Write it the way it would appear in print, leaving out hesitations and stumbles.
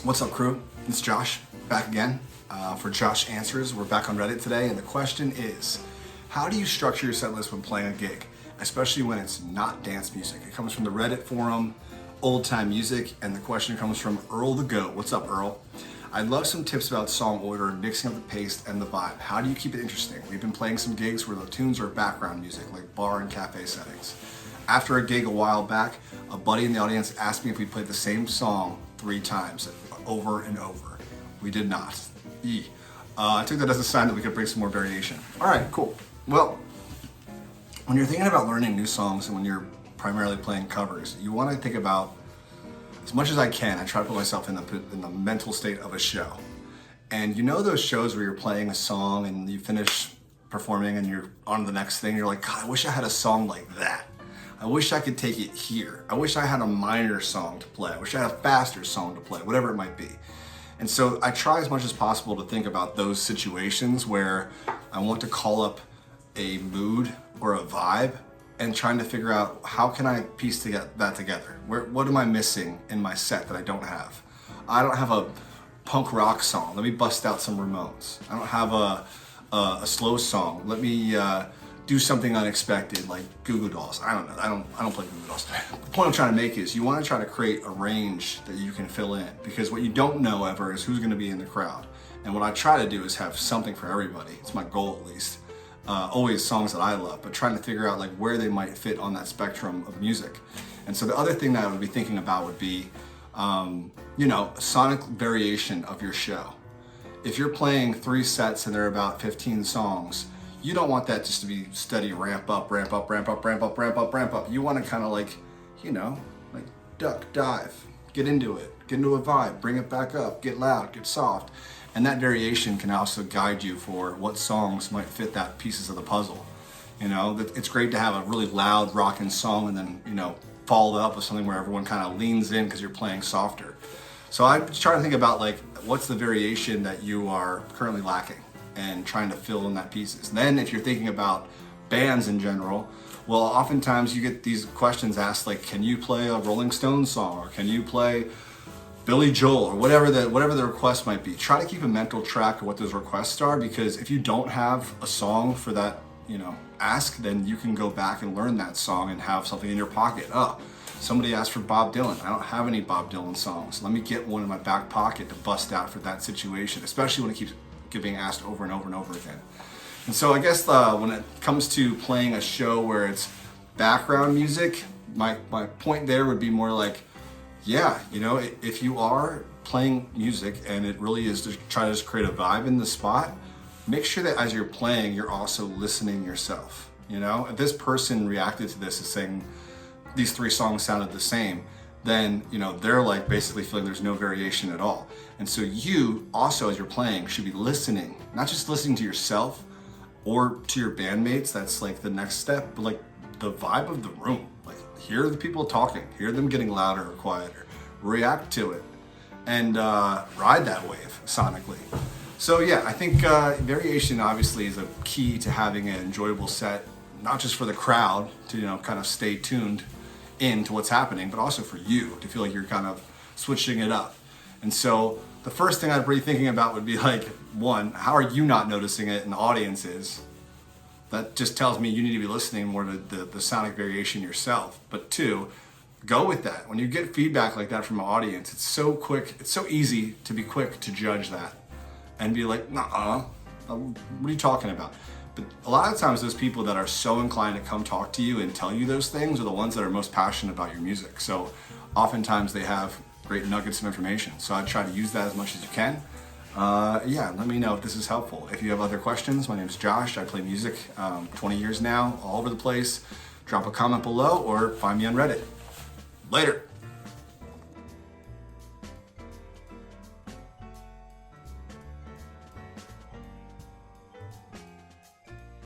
What's up, crew? It's Josh, back again for Josh Answers. We're back on Reddit today, and the question is, how do you structure your set list when playing a gig, especially when it's not dance music? It comes from the Reddit forum, Old Time Music, and the question comes from Earl the Goat. What's up, Earl? I'd love some tips about song order, mixing up the pace and the vibe. How do you keep it interesting? We've been playing some gigs where the tunes are background music, like bar and cafe settings. After a gig a while back, a buddy in the audience asked me if we played the same song 3 times, over and over. We did not. I took that as a sign that we could bring some more variation. All right, cool. Well, when you're thinking about learning new songs and when you're primarily playing covers, you want to think about, as much as I can, I try to put myself in the mental state of a show. And you know those shows where you're playing a song and you finish performing and you're on to the next thing, you're like, God, I wish I had a song like that. I wish I could take it here. I wish I had a minor song to play. I wish I had a faster song to play, whatever it might be. And so I try as much as possible to think about those situations where I want to call up a mood or a vibe and trying to figure out how can I piece that together? What am I missing in my set that I don't have? I don't have a punk rock song. Let me bust out some Ramones. I don't have a slow song. Let me do something unexpected like Goo Goo Dolls. I don't know. I don't play Goo Goo Dolls. The point I'm trying to make is you want to try to create a range that you can fill in, because what you don't know ever is who's going to be in the crowd. And what I try to do is have something for everybody. It's my goal, at least. Always songs that I love, but trying to figure out like where they might fit on that spectrum of music. And so the other thing that I would be thinking about would be, sonic variation of your show. If you're playing 3 sets and they're about 15 songs, you don't want that just to be steady ramp up, ramp up, ramp up, ramp up, ramp up, ramp up. You want to kind of like duck, dive, get into it, get into a vibe, bring it back up, get loud, get soft. And that variation can also guide you for what songs might fit that pieces of the puzzle. It's great to have a really loud rockin' song and then, follow it up with something where everyone kind of leans in because you're playing softer. So I try to think about like, what's the variation that you are currently lacking and trying to fill in that pieces. And then if you're thinking about bands in general, well, oftentimes you get these questions asked like, can you play a Rolling Stones song, or can you play Billy Joel, or whatever the request might be. Try to keep a mental track of what those requests are, because if you don't have a song for that, ask, then you can go back and learn that song and have something in your pocket. Oh, somebody asked for Bob Dylan. I don't have any Bob Dylan songs. Let me get one in my back pocket to bust out for that situation, especially when it keeps being asked over and over and over again. And so I guess when it comes to playing a show where it's background music, my point there would be more like, yeah, if you are playing music and it really is to try to just create a vibe in the spot, make sure that as you're playing, you're also listening yourself. If this person reacted to this as saying these 3 songs sounded the same, then they're like basically feeling there's no variation at all. And so you also, as you're playing, should be listening, not just listening to yourself or to your bandmates. That's like the next step, but like the vibe of the room. Like, hear the people talking, hear them getting louder or quieter, react to it, and ride that wave sonically. So yeah, I think variation obviously is a key to having an enjoyable set, not just for the crowd to kind of stay tuned into what's happening, but also for you to feel like you're kind of switching it up. And so the first thing I'd be thinking about would be like, 1, how are you not noticing it and the audience is? That just tells me you need to be listening more to the sonic variation yourself. But 2, go with that. When you get feedback like that from an audience, it's so easy to be quick to judge that and be like, nah, what are you talking about? But a lot of times those people that are so inclined to come talk to you and tell you those things are the ones that are most passionate about your music. So oftentimes they have great nuggets of information. So I try to use that as much as you can. Let me know if this is helpful. If you have other questions, my name is Josh. I play music 20 years now, all over the place. Drop a comment below or find me on Reddit. Later.